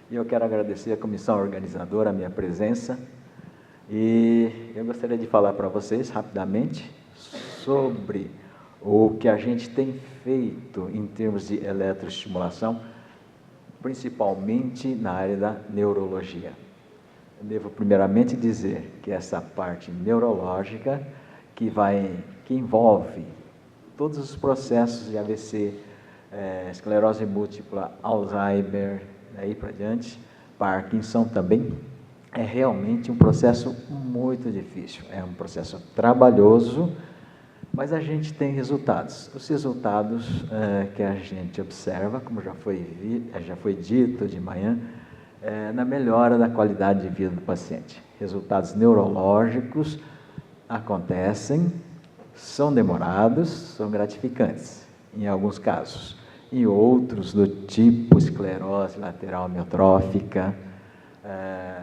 E eu quero agradecer a comissão organizadora, a minha presença. E eu gostaria de falar para vocês rapidamente sobre o que a gente tem feito em termos de eletroestimulação, principalmente na área da neurologia. Eu devo primeiramente dizer que essa parte neurológica que envolve todos os processos de AVC, esclerose múltipla, Alzheimer, daí para diante, Parkinson também, é realmente um processo muito difícil, é um processo trabalhoso, mas a gente tem resultados. Os resultados que a gente observa, como já foi dito de manhã, na melhora da qualidade de vida do paciente. Resultados neurológicos acontecem, são demorados, são gratificantes, em alguns casos. Em outros, do tipo esclerose lateral amiotrófica,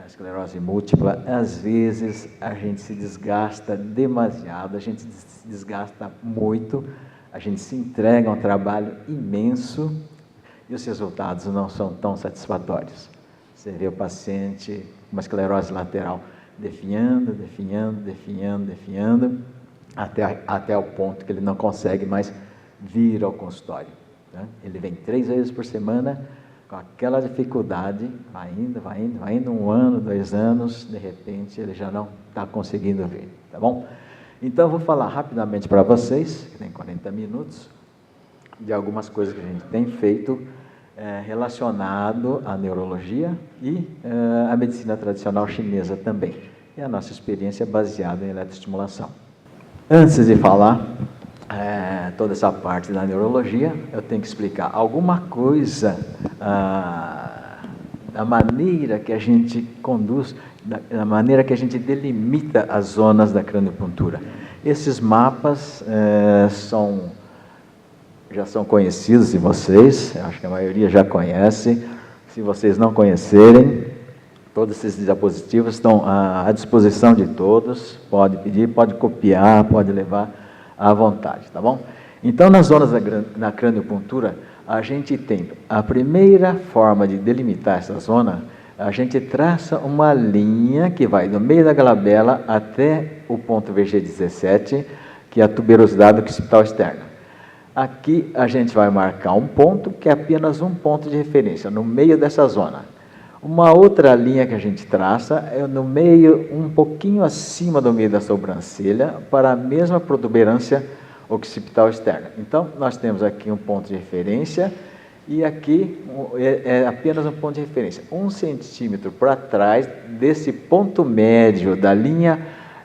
esclerose múltipla, às vezes a gente se desgasta demasiado, a gente se desgasta muito, a gente se entrega a um trabalho imenso e os resultados não são tão satisfatórios. Você vê o paciente com uma esclerose lateral definhando, até o ponto que ele não consegue mais vir ao consultório. Né? Ele vem 3 vezes por semana, com aquela dificuldade, vai indo 1 ano, 2 anos, de repente ele já não está conseguindo vir, tá bom? Então, eu vou falar rapidamente para vocês, que tem 40 minutos, de algumas coisas que a gente tem feito relacionado à neurologia e à medicina tradicional chinesa também. E a nossa experiência é baseada em eletroestimulação. Antes de falar toda essa parte da neurologia, eu tenho que explicar alguma coisa da maneira que a gente conduz, da maneira que a gente delimita as zonas da craniopuntura. Esses mapas já são conhecidos de vocês, acho que a maioria já conhece. Se vocês não conhecerem, todos esses diapositivos estão à disposição de todos, pode pedir, pode copiar, pode levar à vontade, tá bom? Então, nas zonas da craniopuntura, a gente tem a primeira forma de delimitar essa zona, a gente traça uma linha que vai do meio da glabela até o ponto VG17, que é a tuberosidade do occipital externo. Aqui a gente vai marcar um ponto, que é apenas um ponto de referência, no meio dessa zona. Uma outra linha que a gente traça é no meio, um pouquinho acima do meio da sobrancelha, para a mesma protuberância occipital externa. Então, nós temos aqui um ponto de referência, e aqui é apenas um ponto de referência. 1 centímetro para trás desse ponto médio da linha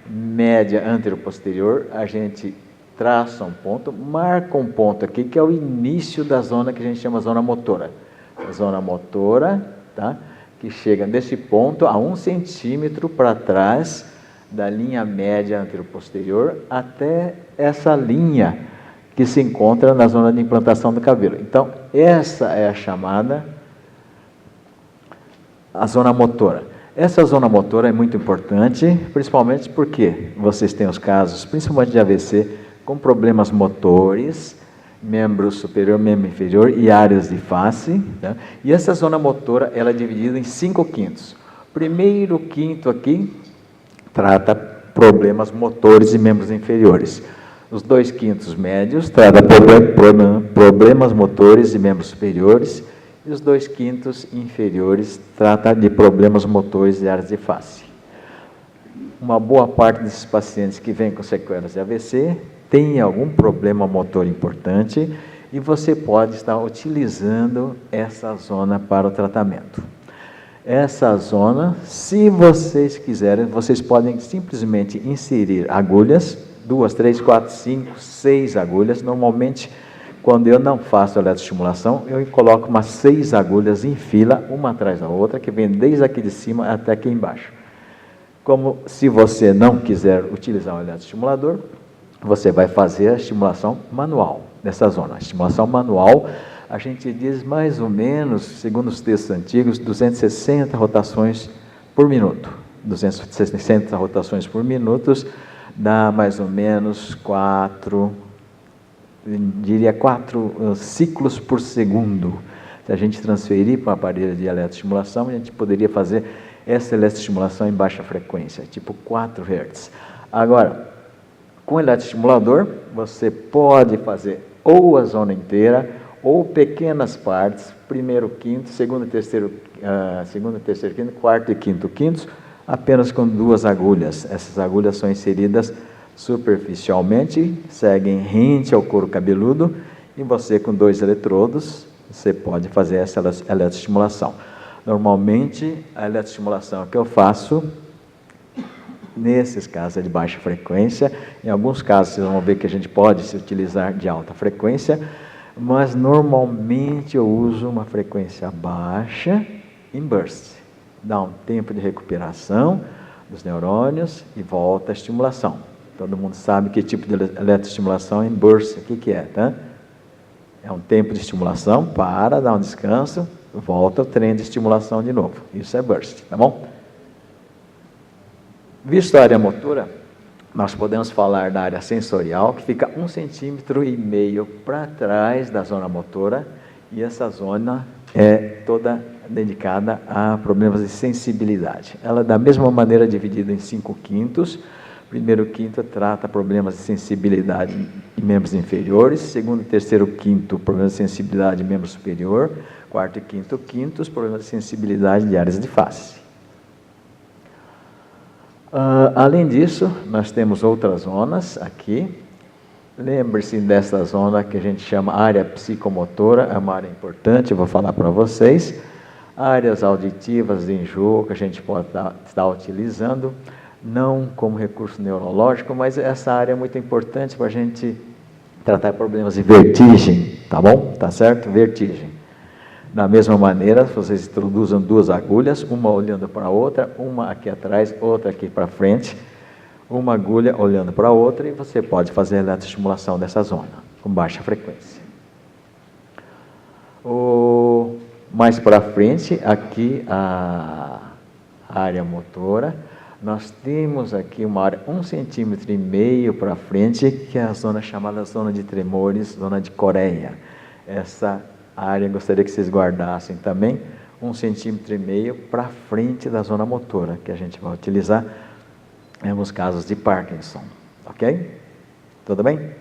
média anteroposterior, a gente traça um ponto, marca um ponto aqui, que é o início da zona que a gente chama zona motora. A zona motora, tá? Que chega nesse ponto a 1 centímetro para trás da linha média anteroposterior até essa linha que se encontra na zona de implantação do cabelo. Então, essa é a chamada a zona motora. Essa zona motora é muito importante, principalmente porque vocês têm os casos, principalmente de AVC, com problemas motores, membro superior, membro inferior e áreas de face, tá? E essa zona motora, ela é dividida em 5 quintos. O primeiro quinto aqui trata problemas motores e membros inferiores. Os 2 quintos médios tratam problemas motores e membros superiores, e os 2 quintos inferiores tratam de problemas motores e áreas de face. Uma boa parte desses pacientes que vêm com sequelas de AVC tem algum problema motor importante e você pode estar utilizando essa zona para o tratamento. Essa zona, se vocês quiserem, vocês podem simplesmente inserir agulhas, 2, 3, 4, 5, 6 agulhas. Normalmente, quando eu não faço eletroestimulação, eu coloco umas 6 agulhas em fila, uma atrás da outra, que vem desde aqui de cima até aqui embaixo. Como se você não quiser utilizar um eletroestimulador, você vai fazer a estimulação manual dessa zona. A estimulação manual, a gente diz mais ou menos, segundo os textos antigos, 260 rotações por minuto. 260 rotações por minuto dá mais ou menos 4 ciclos por segundo. Se a gente transferir para um aparelho de eletroestimulação, a gente poderia fazer essa eletroestimulação em baixa frequência, tipo 4 Hz. Agora, com o eletroestimulador, você pode fazer ou a zona inteira, ou pequenas partes, primeiro quinto, segundo, terceiro, quinto, quarto e quinto quintos, apenas com 2 agulhas. Essas agulhas são inseridas superficialmente, seguem rente ao couro cabeludo, e você com 2 eletrodos, você pode fazer essa eletroestimulação. Normalmente, a eletroestimulação que eu faço, nesses casos é de baixa frequência, em alguns casos vocês vão ver que a gente pode se utilizar de alta frequência, mas normalmente eu uso uma frequência baixa em burst. Dá um tempo de recuperação dos neurônios e volta à estimulação. Todo mundo sabe que tipo de eletroestimulação em burst, o que é, tá? É um tempo de estimulação, para, dá um descanso, volta o trem de estimulação de novo. Isso é burst, tá bom? Visto a área motora, nós podemos falar da área sensorial, que fica 1,5 cm para trás da zona motora, e essa zona é toda dedicada a problemas de sensibilidade. Ela é da mesma maneira dividida em 5 quintos. Primeiro quinto trata problemas de sensibilidade em membros inferiores, segundo e terceiro quinto, problemas de sensibilidade em membro superior, quarto e quinto quintos, problemas de sensibilidade de áreas de face. Além disso, nós temos outras zonas aqui. Lembre-se dessa zona que a gente chama área psicomotora, é uma área importante, eu vou falar para vocês. Áreas auditivas de enjoo que a gente pode estar utilizando, não como recurso neurológico, mas essa área é muito importante para a gente tratar problemas de vertigem, tá bom? Tá certo? Vertigem. Da mesma maneira, vocês introduzem 2 agulhas, uma olhando para a outra, uma aqui atrás, outra aqui para frente, uma agulha olhando para a outra, e você pode fazer a eletroestimulação dessa zona, com baixa frequência. Mais para frente, aqui a área motora, nós temos aqui uma área 1,5 cm para frente, que é a zona chamada zona de tremores, zona de coreia. Essa área gostaria que vocês guardassem também, 1,5 cm para frente da zona motora, que a gente vai utilizar em alguns casos de Parkinson, ok? Tudo bem?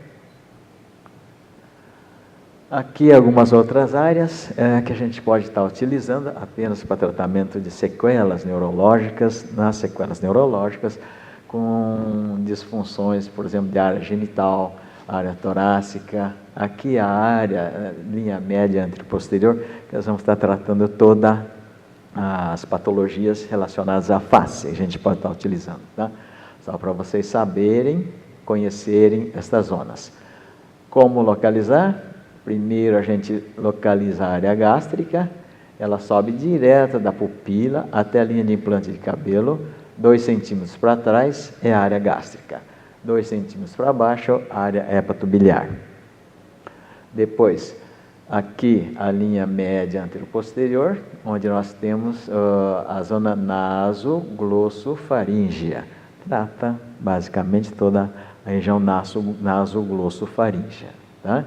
Aqui algumas outras áreas que a gente pode estar utilizando apenas para tratamento de sequelas neurológicas, nas sequelas neurológicas, com disfunções, por exemplo, de área genital, área torácica. Aqui a área, linha média anteroposterior, que nós vamos estar tratando todas as patologias relacionadas à face, a gente pode estar utilizando, tá? Só para vocês saberem, conhecerem estas zonas. Como localizar? Primeiro a gente localiza a área gástrica, ela sobe direto da pupila até a linha de implante de cabelo, 2 centímetros para trás é a área gástrica, 2 centímetros para baixo, a área hepatobiliar. Depois, aqui a linha média anteroposterior, onde nós temos a zona nasoglossoffaríngea, trata basicamente toda a região nasoglossoffaríngea, tá?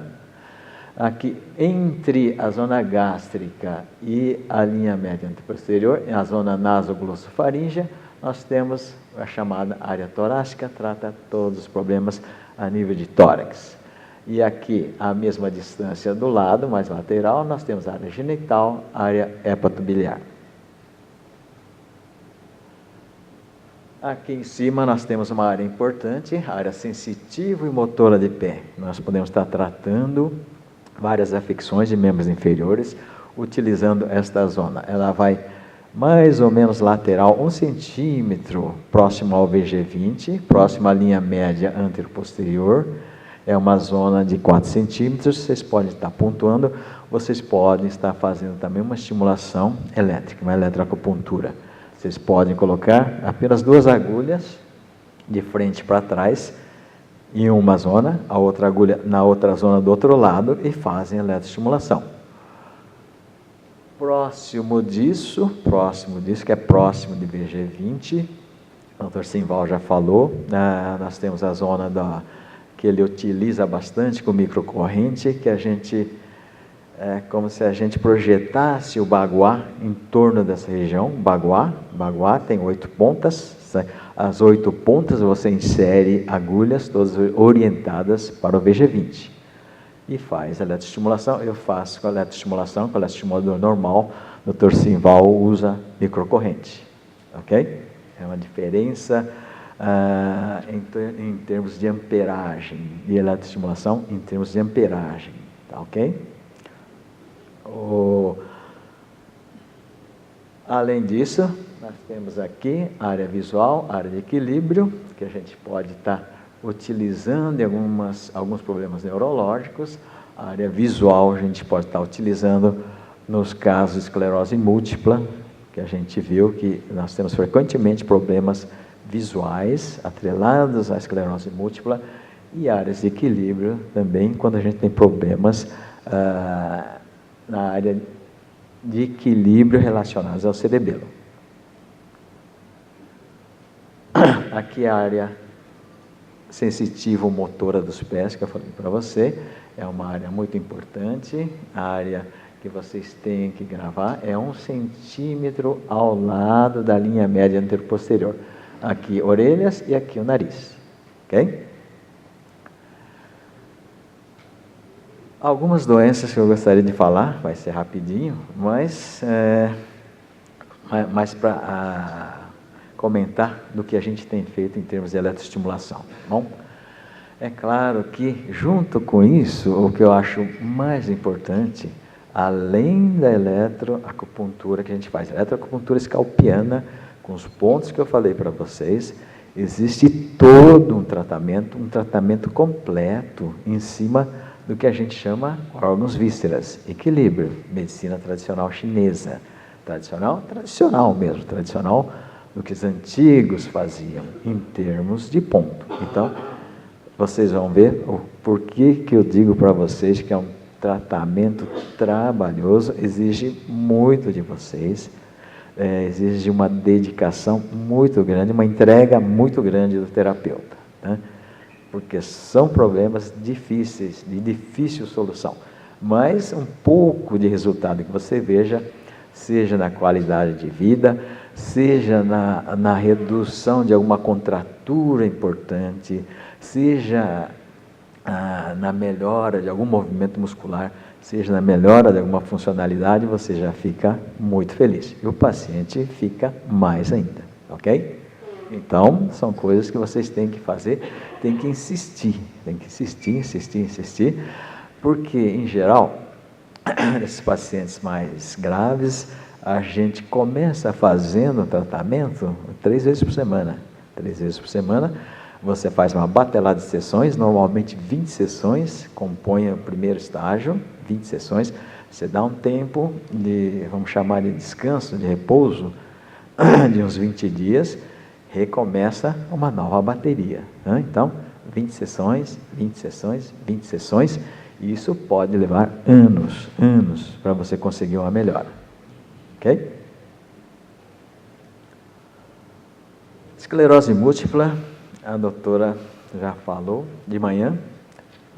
Aqui, entre a zona gástrica e a linha média anteroposterior, a zona nasoglossoffaríngea, nós temos a chamada área torácica, trata todos os problemas a nível de tórax. E aqui, a mesma distância do lado, mais lateral, nós temos a área genital, a área hepatobiliar. Aqui em cima nós temos uma área importante, a área sensitiva e motora de pé. Nós podemos estar tratando várias afecções de membros inferiores, utilizando esta zona. Ela vai mais ou menos lateral, 1 centímetro, próximo ao VG20, próximo à linha média anteroposterior. É uma zona de 4 centímetros, vocês podem estar pontuando, vocês podem estar fazendo também uma estimulação elétrica, uma eletroacupuntura. Vocês podem colocar apenas 2 agulhas de frente para trás, em uma zona, a outra agulha na outra zona do outro lado, e fazem eletroestimulação. Próximo disso, que é próximo de VG20, o Dr. Simval já falou, nós temos a zona que ele utiliza bastante com microcorrente, que a gente é como se a gente projetasse o baguá em torno dessa região. Baguá tem 8 pontas. As 8 pontas você insere agulhas, todas orientadas para o VG20. E faz a eletroestimulação. Eu faço com a eletroestimulação, com o eletroestimulador normal. O Dr. Simval usa microcorrente. Ok? É uma diferença em termos de amperagem, e eletroestimulação em termos de amperagem. Tá ok? Além disso, nós temos aqui a área visual, a área de equilíbrio, que a gente pode estar utilizando em alguns problemas neurológicos. A área visual a gente pode estar utilizando nos casos de esclerose múltipla, que a gente viu que nós temos frequentemente problemas visuais atrelados à esclerose múltipla, e áreas de equilíbrio também, quando a gente tem problemas na área de equilíbrio relacionados ao cerebelo. Aqui a área sensitivo-motora dos pés, que eu falei para você, é uma área muito importante. A área que vocês têm que gravar é 1 centímetro ao lado da linha média anteroposterior. Aqui orelhas e aqui o nariz, ok? Algumas doenças que eu gostaria de falar, vai ser rapidinho, mas para comentar do que a gente tem feito em termos de eletroestimulação. Bom, é claro que, junto com isso, o que eu acho mais importante, além da eletroacupuntura que a gente faz, eletroacupuntura escalpiana, com os pontos que eu falei para vocês, existe todo um tratamento completo em cima do que a gente chama órgãos vísceras, equilíbrio, medicina tradicional chinesa, tradicional mesmo, tradicional do que os antigos faziam, em termos de ponto. Então, vocês vão ver o porquê que eu digo para vocês que é um tratamento trabalhoso, exige muito de vocês, exige uma dedicação muito grande, uma entrega muito grande do terapeuta, né? Porque são problemas difíceis, de difícil solução, mas um pouco de resultado que você veja, seja na qualidade de vida, seja na redução de alguma contratura importante, seja na melhora de algum movimento muscular, seja na melhora de alguma funcionalidade, você já fica muito feliz. E o paciente fica mais ainda, ok? Então, são coisas que vocês têm que fazer, têm que insistir, insistir, porque, em geral, esses pacientes mais graves, a gente começa fazendo o tratamento 3 vezes por semana. 3 vezes por semana, você faz uma batelada de sessões, normalmente 20 sessões, compõe o primeiro estágio, 20 sessões, você dá um tempo de, vamos chamar de descanso, de repouso, de uns 20 dias, recomeça uma nova bateria, né? Então, 20 sessões, 20 sessões, 20 sessões, e isso pode levar anos para você conseguir uma melhora, ok? Esclerose múltipla, a doutora já falou de manhã,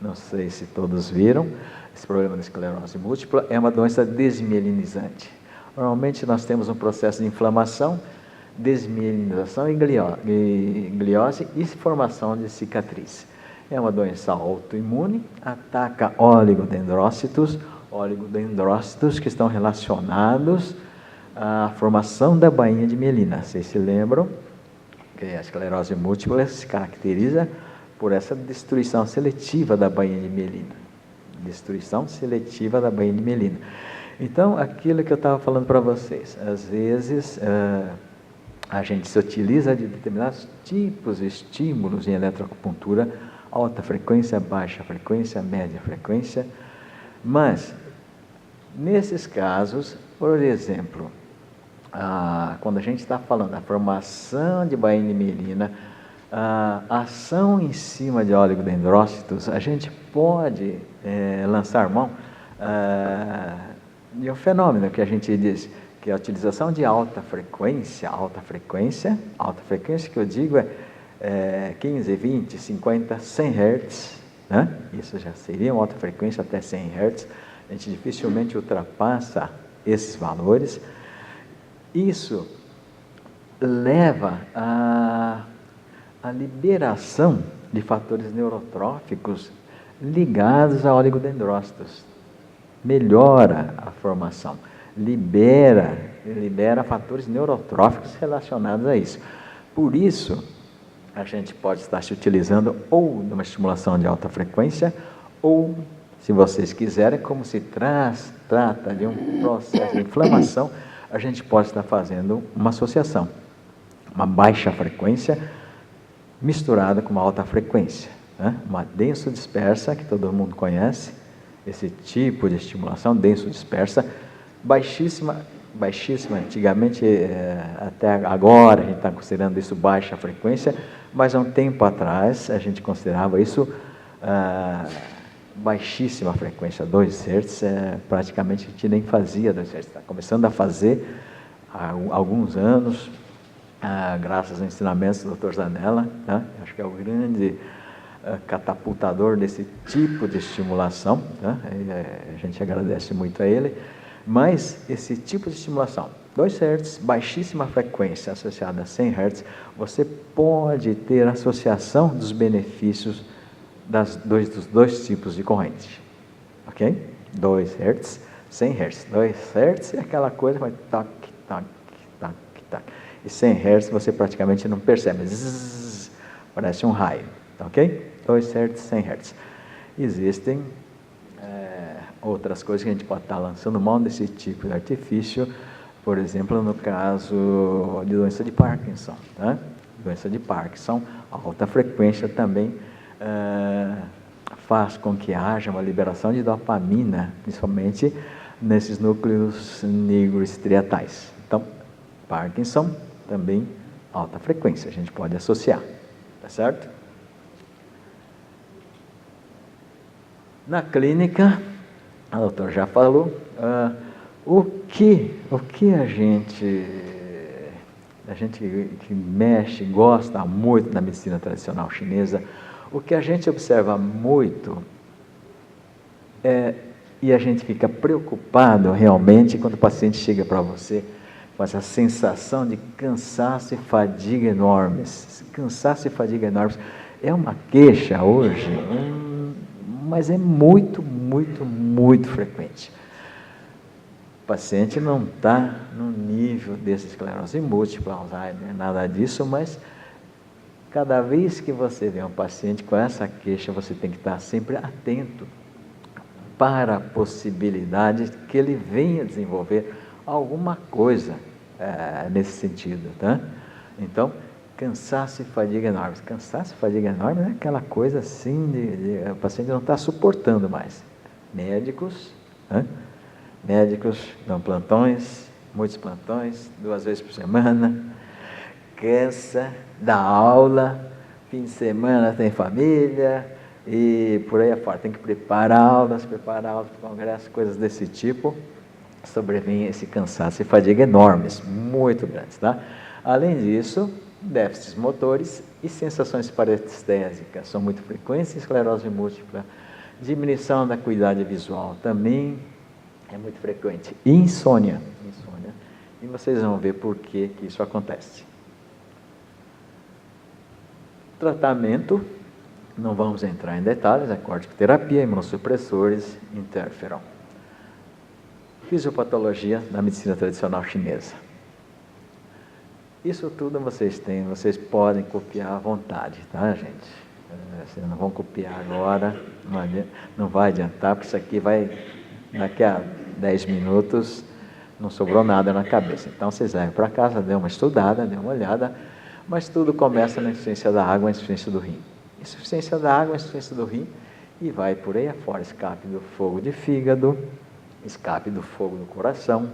não sei se todos viram, esse problema da esclerose múltipla é uma doença desmielinizante. Normalmente nós temos um processo de inflamação, desmielinização e gliose e formação de cicatriz. É uma doença autoimune, ataca oligodendrócitos que estão relacionados à formação da bainha de mielina. Vocês se lembram que a esclerose múltipla se caracteriza por essa destruição seletiva da bainha de mielina. Destruição seletiva da bainha de mielina. Então, aquilo que eu estava falando para vocês, às vezes a gente se utiliza de determinados tipos de estímulos em eletroacupuntura, alta frequência, baixa frequência, média frequência, mas nesses casos, por exemplo, quando a gente está falando da formação de bainha de mielina, a ação em cima de oligodendrócitos, a gente pode lançar mão de um fenômeno que a gente diz que a utilização de alta frequência que eu digo é 15, 20, 50, 100 Hz, né? Isso já seria uma alta frequência até 100 Hz, A gente dificilmente ultrapassa esses valores. Isso leva à liberação de fatores neurotróficos ligados a oligodendrócitos. Melhora a formação, libera fatores neurotróficos relacionados a isso. Por isso, a gente pode estar se utilizando ou de uma estimulação de alta frequência, ou, se vocês quiserem, como se trata de um processo de inflamação, a gente pode estar fazendo uma associação, uma baixa frequência misturada com uma alta frequência, né? Uma denso-dispersa, que todo mundo conhece, esse tipo de estimulação denso-dispersa, baixíssima, antigamente, até agora a gente está considerando isso baixa frequência, mas há um tempo atrás a gente considerava isso baixíssima frequência, 2 Hz, praticamente a gente nem fazia 2 Hz, está começando a fazer há alguns anos, graças aos ensinamentos do Dr. Zanella, né? Acho que é o grande catapultador desse tipo de estimulação, né? A gente agradece muito a ele, mas esse tipo de estimulação, 2 Hz, baixíssima frequência associada a 100 Hz, você pode ter associação dos benefícios dos dois tipos de corrente, ok? 2 Hz, 100 Hz, 2 Hz é aquela coisa, vai tac, tac, tac, tac, e 100 Hz você praticamente não percebe, zzz, parece um raio, ok? 2 Hz, 100 Hz. Existem outras coisas que a gente pode estar lançando mão desse tipo de artifício, por exemplo, no caso de doença de Parkinson, né? Doença de Parkinson, a alta frequência também faz com que haja uma liberação de dopamina, principalmente nesses núcleos nigroestriatais. Então, Parkinson também alta frequência, a gente pode associar, tá certo? Na clínica, a doutora já falou, o que a gente que mexe, gosta muito da medicina tradicional chinesa, o que a gente observa muito e a gente fica preocupado realmente quando o paciente chega para você com essa sensação de cansaço e fadiga enormes. Cansaço e fadiga enormes é uma queixa hoje, mas é muito, muito, muito frequente. O paciente não está no nível dessa esclerose múltipla, Alzheimer, nada disso, mas cada vez que você vê um paciente com essa queixa, você tem que estar sempre atento para a possibilidade que ele venha desenvolver alguma coisa nesse sentido, tá? Então, cansaço e fadiga enormes. Cansaço e fadiga enormes é aquela coisa assim, o paciente não está suportando mais. Médicos dão plantões, muitos plantões, 2 vezes por semana, cansa, dá aula, fim de semana tem família, e por aí afora, tem que preparar aulas para congressos, coisas desse tipo, sobrevém esse cansaço e fadiga enormes, muito grandes, tá? Além disso, déficits motores e sensações parestésicas são muito frequentes, esclerose múltipla, diminuição da acuidade visual também é muito frequente, insônia, e vocês vão ver por que isso acontece. Tratamento, não vamos entrar em detalhes, é corticoterapia, imunossupressores, interferon. Fisiopatologia da medicina tradicional chinesa. Isso tudo vocês podem copiar à vontade, tá, gente? Vocês não vão copiar agora, não vai adiantar, porque isso aqui daqui a 10 minutos, não sobrou nada na cabeça. Então, vocês vão para casa, dê uma estudada, dê uma olhada, mas tudo começa na insuficiência da água, na insuficiência do rim. Insuficiência da água, insuficiência do rim, e vai por aí afora, escape do fogo de fígado, escape do fogo do coração,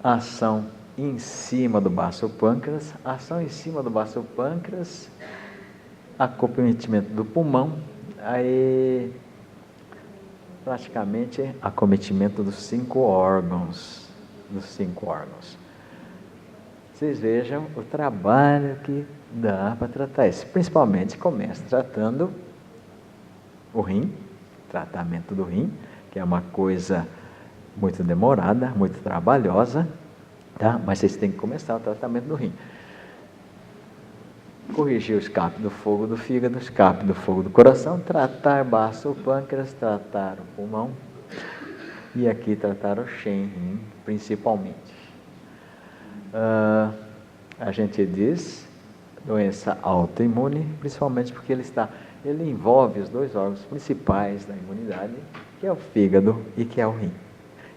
ação em cima do baço pâncreas, acometimento do pulmão, aí praticamente acometimento dos 5 órgãos, Vocês vejam o trabalho que dá para tratar isso. Principalmente começa tratando o rim, tratamento do rim, que é uma coisa muito demorada, muito trabalhosa, tá? Mas vocês têm que começar o tratamento do rim. Corrigir o escape do fogo do fígado, escape do fogo do coração, tratar baço o pâncreas, tratar o pulmão e aqui tratar o rim, principalmente. A gente diz doença autoimune, principalmente porque ele envolve os dois órgãos principais da imunidade, que é o fígado e que é o rim.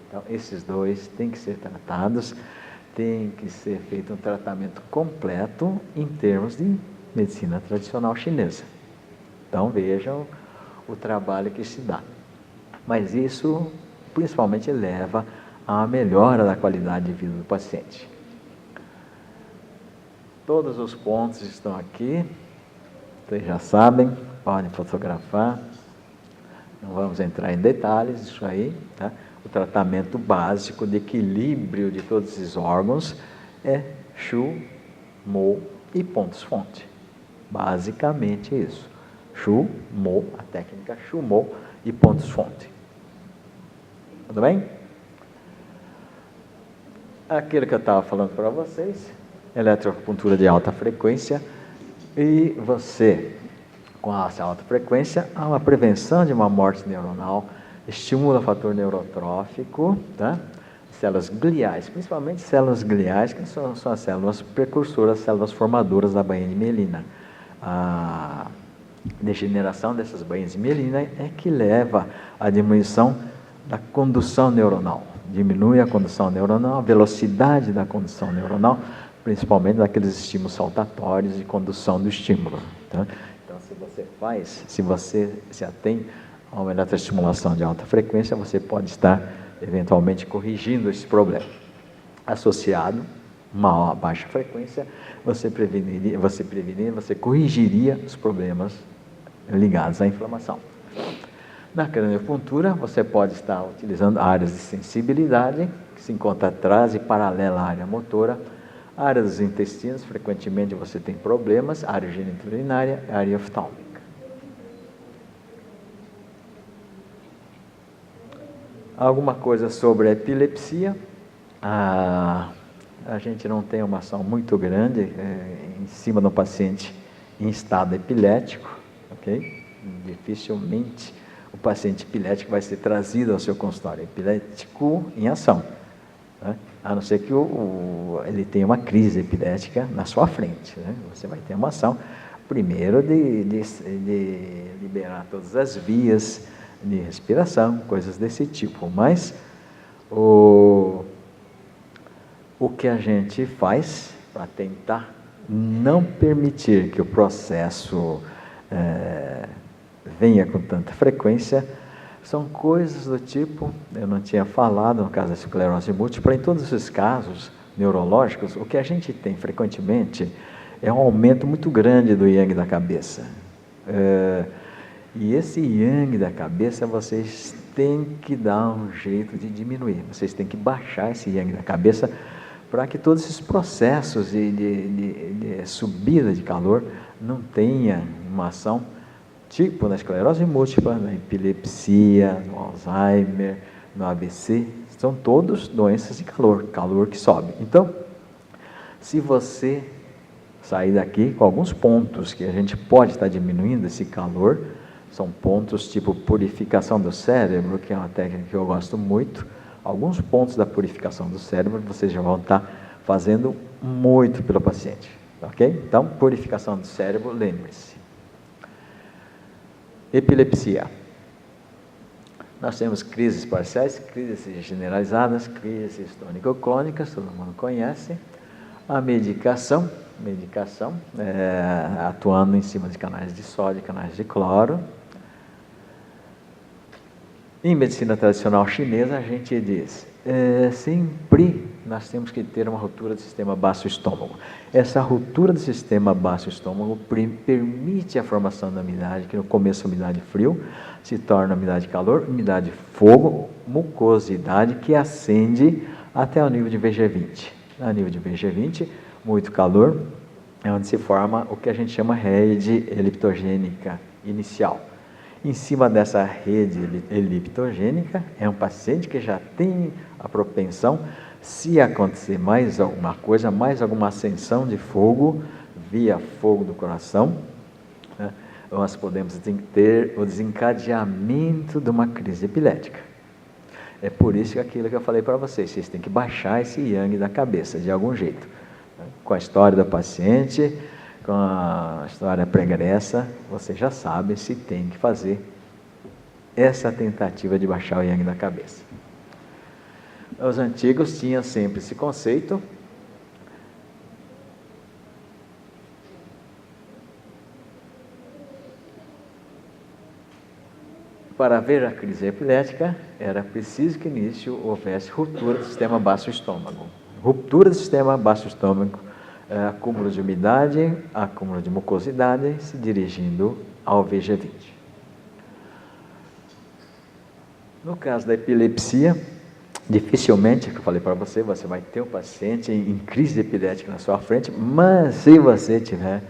Então, esses dois têm que ser tratados, tem que ser feito um tratamento completo em termos de medicina tradicional chinesa. Então, vejam o trabalho que se dá. Mas isso, principalmente, leva à melhora da qualidade de vida do paciente. Todos os pontos estão aqui, vocês já sabem, podem fotografar. Não vamos entrar em detalhes, isso aí, tá? O tratamento básico de equilíbrio de todos esses órgãos é Shu, Mo e pontos-fonte. Basicamente isso. Shu, Mo, a técnica Shu, Mo e pontos-fonte. Tudo bem? Aquilo que eu estava falando para vocês, eletroacupuntura de alta frequência, e você, com essa alta frequência, há uma prevenção de uma morte neuronal, estimula o fator neurotrófico, tá? Células gliais, principalmente células gliais, que são as células precursoras, células formadoras da bainha de mielina. A degeneração dessas bainhas de mielina é que leva à diminuição da condução neuronal. Diminui a condução neuronal, a velocidade da condução neuronal, principalmente daqueles estímulos saltatórios de condução do estímulo. Tá? Então, se você se atém a uma eletroestimulação de alta frequência, você pode estar eventualmente corrigindo esse problema. Associado a uma baixa frequência, você corrigiria os problemas ligados à inflamação. Na craniopuntura, você pode estar utilizando áreas de sensibilidade, que se encontra atrás e paralela à área motora, área dos intestinos, frequentemente você tem problemas, área geniturinária, área oftálmica. Alguma coisa sobre a epilepsia. A gente não tem uma ação muito grande em cima do paciente em estado epilético, ok? Dificilmente o paciente epilético vai ser trazido ao seu consultório epilético em ação, né? A não ser que ele tenha uma crise epilética na sua frente, né? Você vai ter uma ação, primeiro, de liberar todas as vias de respiração, coisas desse tipo, mas o que a gente faz para tentar não permitir que o processo venha com tanta frequência, são coisas do tipo, eu não tinha falado no caso da esclerose múltipla, em todos esses casos neurológicos, o que a gente tem frequentemente é um aumento muito grande do yang da cabeça. E esse yang da cabeça, vocês têm que dar um jeito de diminuir, vocês têm que baixar esse yang da cabeça para que todos esses processos de subida de calor não tenham uma ação tipo na esclerose múltipla, na epilepsia, no Alzheimer, no AVC, são todos doenças de calor, calor que sobe. Então, se você sair daqui com alguns pontos que a gente pode estar diminuindo esse calor, são pontos tipo purificação do cérebro, que é uma técnica que eu gosto muito. Alguns pontos da purificação do cérebro vocês já vão estar fazendo muito pelo paciente, ok? Então, purificação do cérebro, lembre-se. Epilepsia. Nós temos crises parciais, crises generalizadas, crises tônico-clônicas, todo mundo conhece. A medicação, atuando em cima de canais de sódio, canais de cloro. Em medicina tradicional chinesa, a gente diz, sempre nós temos que ter uma ruptura do sistema baço-estômago. Essa ruptura do sistema baço-estômago permite a formação da umidade, que no começo é umidade frio, se torna umidade calor, umidade fogo, mucosidade, que ascende até o nível de VG20. A nível de VG20, muito calor, é onde se forma o que a gente chama rede eliptogênica inicial. Em cima dessa rede eliptogênica, é um paciente que já tem a propensão, se acontecer mais alguma coisa, mais alguma ascensão de fogo, via fogo do coração, né, nós podemos ter o desencadeamento de uma crise epilética. É por isso que aquilo que eu falei para vocês têm que baixar esse yang da cabeça, de algum jeito. Com a história da paciente, com a história pregressa, você já sabe se tem que fazer essa tentativa de baixar o yang da cabeça. Os antigos tinham sempre esse conceito. Para ver a crise epilética, era preciso que início houvesse ruptura do sistema baço-estômago. Ruptura do sistema baço-estômago, acúmulo de umidade, acúmulo de mucosidade, se dirigindo ao VG20. No caso da epilepsia, dificilmente, que eu falei para você, você vai ter um paciente em crise epilética na sua frente, mas se você tiver,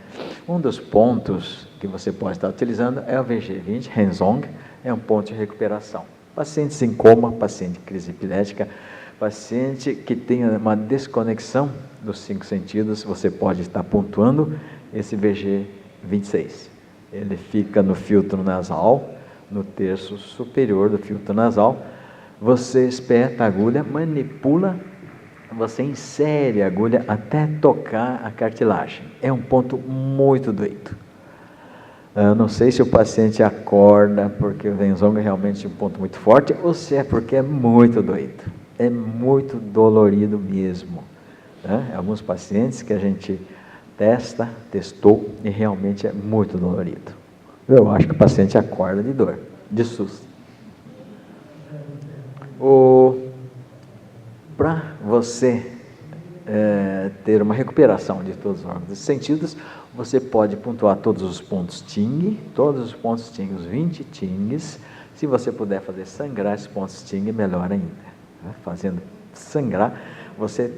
um dos pontos que você pode estar utilizando é o VG20, Hensong, é um ponto de recuperação. Pacientes em coma, paciente em crise epilética, paciente que tem uma desconexão dos 5 sentidos, você pode estar pontuando esse VG26. Ele fica no filtro nasal, no terço superior do filtro nasal. Você espeta a agulha, manipula, você insere a agulha até tocar a cartilagem. É um ponto muito doído. Eu não sei se o paciente acorda porque o Wenzhong é realmente um ponto muito forte ou se é porque é muito doído. É muito dolorido mesmo. Alguns pacientes que a gente testou e realmente é muito dolorido. Eu acho que o paciente acorda de dor, de susto. Para você ter uma recuperação de todos os órgãos e sentidos, você pode pontuar todos os pontos Ting, os 20 Tings. Se você puder fazer sangrar esses pontos Ting, melhor ainda. Fazendo sangrar, você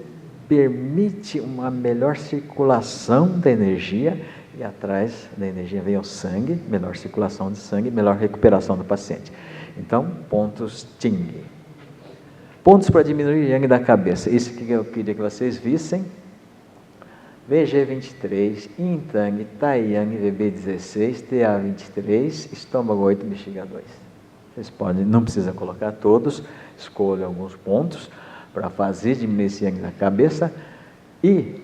permite uma melhor circulação da energia e atrás da energia vem o sangue, melhor circulação de sangue, melhor recuperação do paciente. Então, pontos Ting. Pontos para diminuir o yang da cabeça. Isso que eu queria que vocês vissem. VG23, Intang, Taiyang, VB16, TA23, estômago 8, bexiga 2. Vocês podem, não precisa colocar todos, escolha alguns pontos para fazer diminuir esse yang da cabeça. E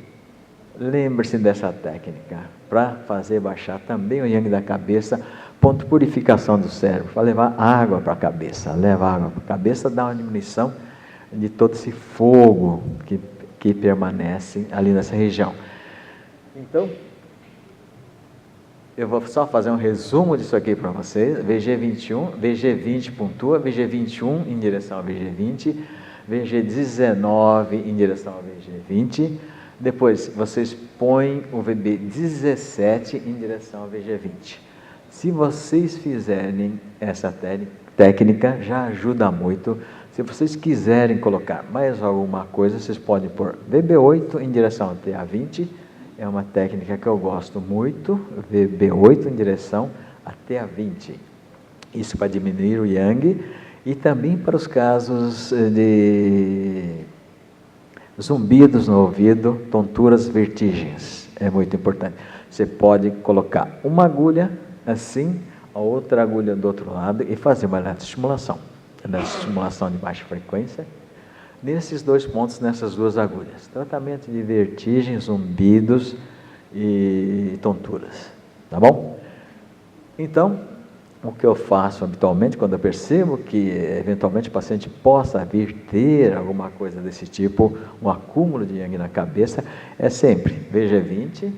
lembre-se dessa técnica, para fazer baixar também o yang da cabeça, ponto purificação do cérebro, para levar água para a cabeça. Levar água para a cabeça dá uma diminuição de todo esse fogo que permanece ali nessa região. Então, eu vou só fazer um resumo disso aqui para vocês. VG21, VG20 pontua, VG21 em direção ao VG20, VG19 em direção ao VG20, depois vocês põem o VB17 em direção ao VG20. Se vocês fizerem essa técnica, já ajuda muito. Se vocês quiserem colocar mais alguma coisa, vocês podem pôr VB8 em direção ao TA20, é uma técnica que eu gosto muito, VB8 em direção a TA20. Isso para diminuir o yang e também para os casos de zumbidos no ouvido, tonturas, vertigens, é muito importante. Você pode colocar uma agulha assim, a outra agulha do outro lado e fazer uma eletroestimulação. Eletroestimulação de baixa frequência, nesses dois pontos, nessas duas agulhas. Tratamento de vertigens, zumbidos e tonturas. Tá bom? Então, o que eu faço habitualmente, quando eu percebo que eventualmente o paciente possa vir ter alguma coisa desse tipo, um acúmulo de yang na cabeça, é sempre VG20,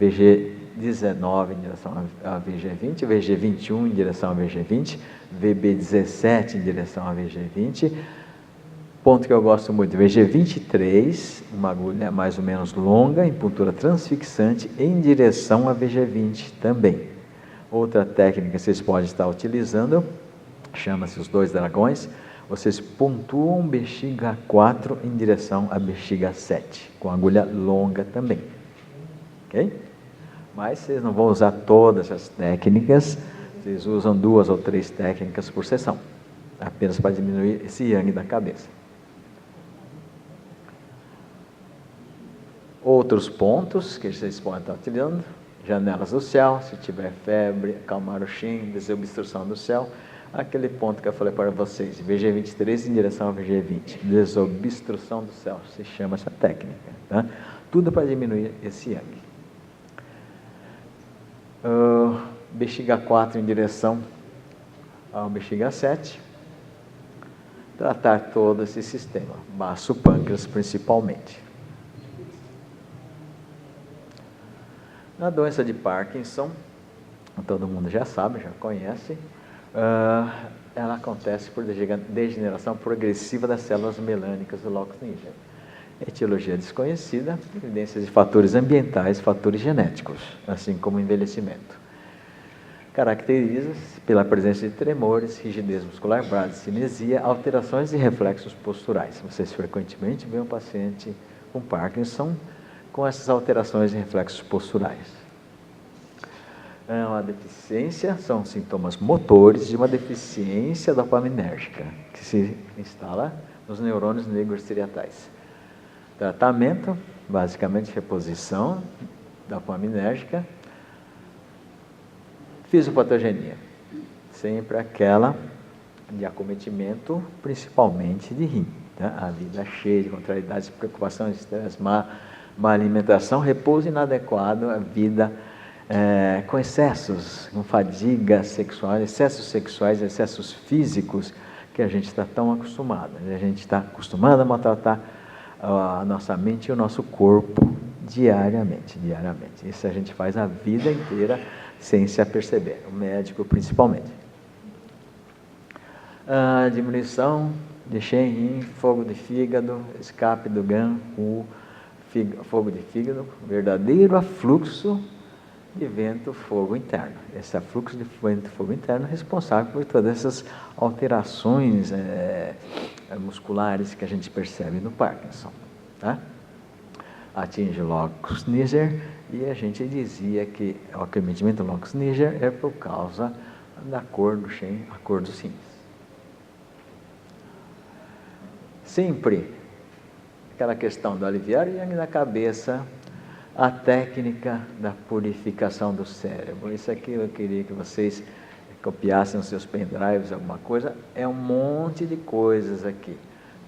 VG19 em direção a VG20, VG21 em direção a VG20, VB17 em direção a VG20, ponto que eu gosto muito, VG23, uma agulha mais ou menos longa, em puntura transfixante, em direção a VG20 também. Outra técnica que vocês podem estar utilizando, chama-se os 2 dragões, vocês pontuam bexiga 4 em direção a bexiga 7, com agulha longa também. Ok? Mas vocês não vão usar todas as técnicas, Vocês usam 2 ou 3 técnicas por sessão, apenas para diminuir esse yang da cabeça. Outros pontos que vocês podem estar utilizando: janelas do céu, se tiver febre, acalmar o Shin, desobstrução do céu. Aquele ponto que eu falei para vocês, VG23 em direção ao VG20, desobstrução do céu, se chama essa técnica, tá? Tudo para diminuir esse yang. Bexiga 4 em direção ao bexiga 7, tratar todo esse sistema, baço, pâncreas principalmente. Na doença de Parkinson, todo mundo já sabe, já conhece, ela acontece por degeneração progressiva das células melânicas do locus niger. Etiologia desconhecida, evidências de fatores ambientais, fatores genéticos, assim como envelhecimento. Caracteriza-se pela presença de tremores, rigidez muscular, bradicinesia, alterações e reflexos posturais. Vocês frequentemente veem um paciente com Parkinson com essas alterações e reflexos posturais. É uma deficiência, são sintomas motores de uma deficiência dopaminérgica, que se instala nos neurônios negro-striatais. Tratamento, basicamente reposição dopaminérgica, fisiopatogenia, sempre aquela de acometimento, principalmente de rim, tá? A vida cheia de contrariedades, preocupações, estresse, má alimentação, repouso inadequado, a vida com excessos, com fadiga sexual, excessos físicos, que a gente está tão acostumado. A gente está acostumado a maltratar a nossa mente e o nosso corpo diariamente. Isso a gente faz a vida inteira sem se aperceber, o médico principalmente. A diminuição de Shen rim, fogo de fígado, escape do GAN, fogo de fígado, verdadeiro afluxo de vento fogo interno. Esse afluxo de vento fogo interno é responsável por todas essas alterações musculares que a gente percebe no Parkinson, tá? Atinge o locus niger e a gente dizia que o acometimento do locus niger é por causa da cor do Shen, a cor dos rins. Sempre aquela questão do aliviar o yang na cabeça, a técnica da purificação do cérebro. Isso aqui eu queria que vocês copiassem nos seus pendrives, alguma coisa. É um monte de coisas aqui,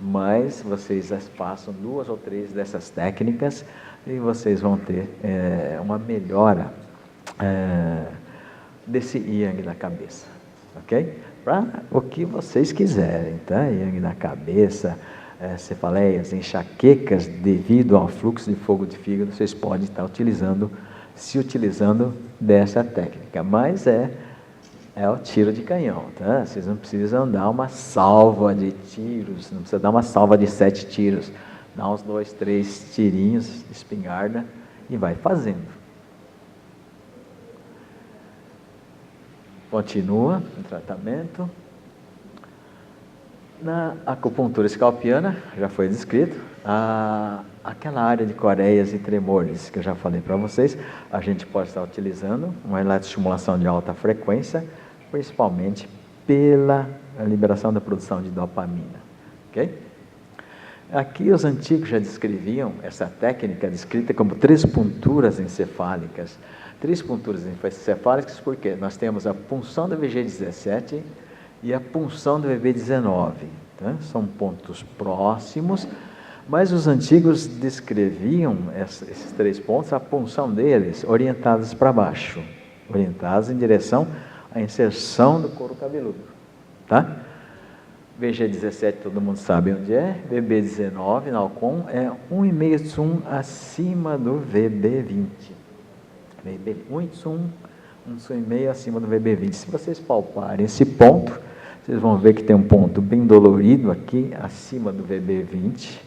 mas vocês façam 2 ou 3 dessas técnicas e vocês vão ter uma melhora desse yang na cabeça, ok? Para o que vocês quiserem, tá? Yang na cabeça, cefaleias, enxaquecas devido ao fluxo de fogo de fígado, vocês podem estar se utilizando dessa técnica, mas é o tiro de canhão, tá? Vocês não precisam dar uma salva de tiros, não precisa dar uma salva de 7 tiros, dá uns 2, 3 tirinhos de espingarda e vai fazendo. Continua o tratamento. Na acupuntura escalpiana, já foi descrito, aquela área de coreias e tremores que eu já falei para vocês, a gente pode estar utilizando uma eletroestimulação de alta frequência, principalmente pela liberação da produção de dopamina, ok? Aqui os antigos já descreviam essa técnica descrita como 3 punturas encefálicas. 3 punturas encefálicas porque nós temos a punção do VG17 e a punção do VB19, tá? São pontos próximos, mas os antigos descreviam esses 3 pontos, a punção deles orientadas para baixo, orientadas em direção à inserção do couro cabeludo, tá? VG17 todo mundo sabe onde é, VB19 na Alcon é 1,5 tsum acima do VB20, 1 tsum, 1 tsum e meio acima do VB20. Se vocês palparem esse ponto, vocês vão ver que tem um ponto bem dolorido aqui, acima do VB20.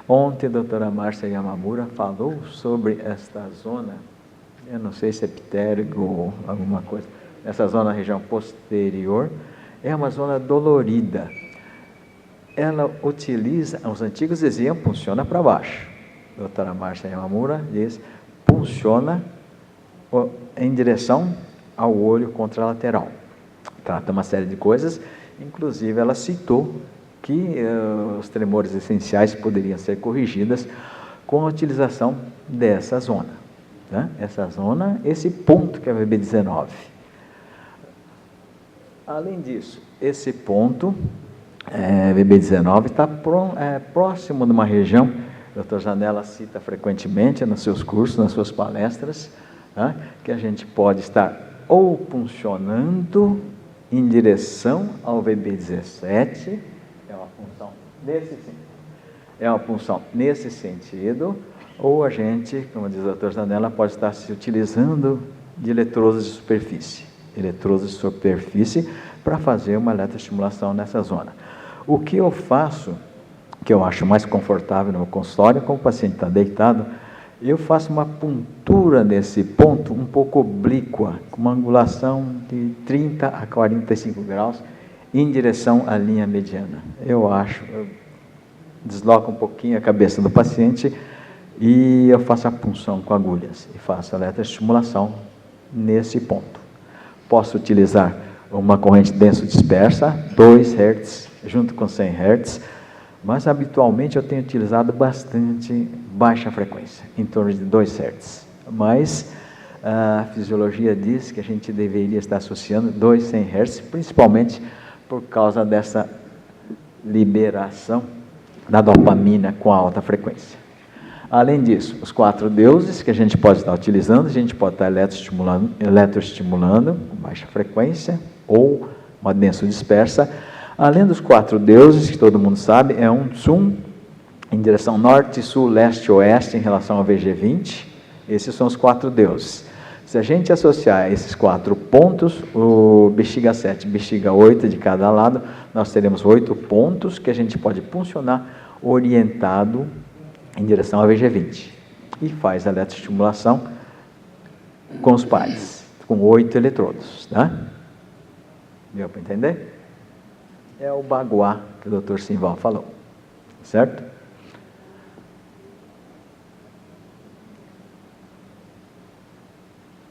Ontem a doutora Márcia Yamamura falou sobre esta zona, eu não sei se é ptérigo ou alguma coisa, essa zona na região posterior, é uma zona dolorida. Ela utiliza, os antigos diziam, funciona para baixo. A doutora Márcia Yamamura diz, funciona em direção ao olho contralateral. trata uma série de coisas, inclusive ela citou que os tremores essenciais poderiam ser corrigidos com a utilização dessa zona. Tá? Essa zona, esse ponto que é o VB19. Além disso, esse ponto, VB19, está próximo de uma região, o Dr. Zanella cita frequentemente nos seus cursos, nas suas palestras, tá? Que a gente pode estar ou puncionando em direção ao VB17, é uma punção nesse sentido, ou a gente, como diz o Dr. Zanella, pode estar se utilizando de eletrodos de superfície. Eletrodos de superfície para fazer uma eletroestimulação nessa zona. O que eu faço, que eu acho mais confortável no meu consultório, como o paciente está deitado, eu faço uma puntura nesse ponto um pouco oblíqua, com uma angulação de 30 a 45 graus em direção à linha mediana. Eu desloco um pouquinho a cabeça do paciente e eu faço a punção com agulhas e faço a eletroestimulação nesse ponto. Posso utilizar uma corrente denso dispersa, 2 Hz, junto com 100 Hz, mas habitualmente eu tenho utilizado bastante baixa frequência, em torno de 2 Hz. Mas a fisiologia diz que a gente deveria estar associando 2 100 Hz, principalmente por causa dessa liberação da dopamina com alta frequência. Além disso, os 4 deuses que a gente pode estar utilizando, a gente pode estar eletroestimulando com baixa frequência ou uma denso dispersa. Além dos 4 deuses, que todo mundo sabe, é um Tsum em direção norte, sul, leste, oeste em relação ao VG20. Esses são os 4 deuses. Se a gente associar esses 4 pontos, o bexiga 7, bexiga 8 de cada lado, nós teremos 8 pontos que a gente pode puncionar orientado em direção ao VG20. E faz a eletroestimulação com os pares, com 8 eletrodos. Tá? Deu para entender? É o baguá que o Dr. Simval falou. Certo?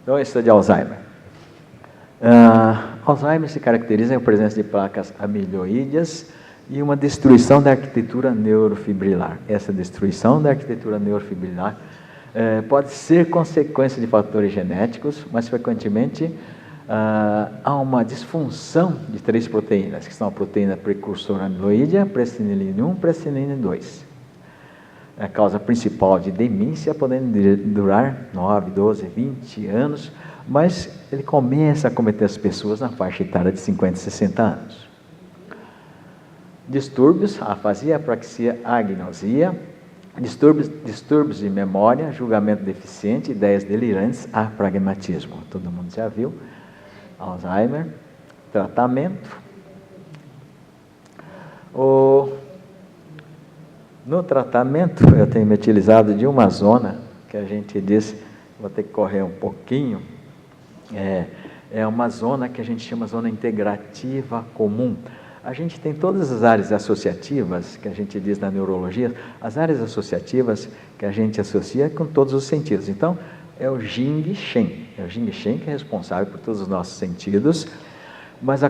Doença de Alzheimer. Alzheimer se caracteriza pela presença de placas amiloídeas e uma destruição da arquitetura neurofibrilar. Essa destruição da arquitetura neurofibrilar pode ser consequência de fatores genéticos, mas frequentemente há uma disfunção de 3 proteínas, que são a proteína precursora amiloídea, presenilina 1 e presenilina 2. É a causa principal de demência, podendo durar 9, 12, 20 anos, mas ele começa a acometer as pessoas na faixa etária de 50 e 60 anos. Distúrbios, afasia, apraxia, agnosia, distúrbios de memória, julgamento deficiente, ideias delirantes, apragmatismo. Todo mundo já viu. Alzheimer, tratamento. No tratamento, eu tenho me utilizado de uma zona que a gente diz, vou ter que correr um pouquinho, é uma zona que a gente chama zona integrativa comum. A gente tem todas as áreas associativas, que a gente diz na neurologia, as áreas associativas que a gente associa com todos os sentidos. Então, é o Jing Shen. É o Jing Shen que é responsável por todos os nossos sentidos, mas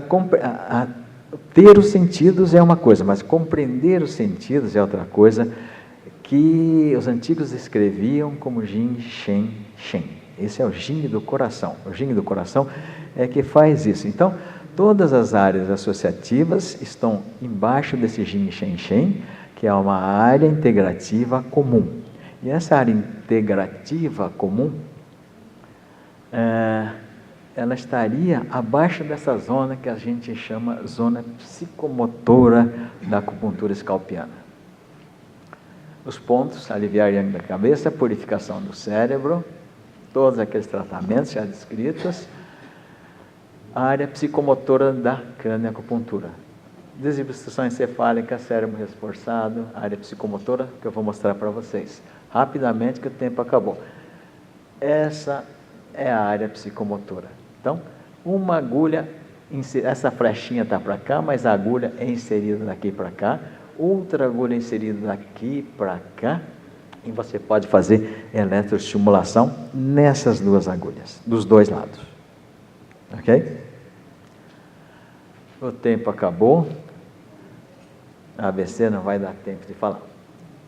ter os sentidos é uma coisa, mas compreender os sentidos é outra coisa, que os antigos escreviam como Jing Shen Shen. Esse é o Jing do coração. O Jing do coração é que faz isso. Então, todas as áreas associativas estão embaixo desse Jing Shen Shen, que é uma área integrativa comum. E essa área integrativa comum, ela estaria abaixo dessa zona que a gente chama zona psicomotora da acupuntura scalpiana. Os pontos, aliviar yang da cabeça, purificação do cérebro, todos aqueles tratamentos já descritos. A área psicomotora da crânio-acupuntura. Desobstrução encefálica, cérebro reforçado, área psicomotora, que eu vou mostrar para vocês rapidamente, que o tempo acabou. Essa é a área psicomotora. Então, uma agulha, essa flechinha está para cá, mas a agulha é inserida daqui para cá, outra agulha inserida daqui para cá, e você pode fazer eletroestimulação nessas duas agulhas, dos dois lados. Ok? O tempo acabou. A AVC não vai dar tempo de falar.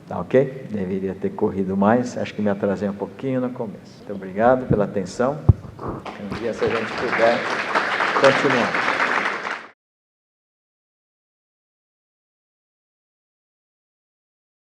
Tá ok? Deveria ter corrido mais. Acho que me atrasei um pouquinho no começo. Muito obrigado pela atenção. Um dia, se a gente puder, continuar.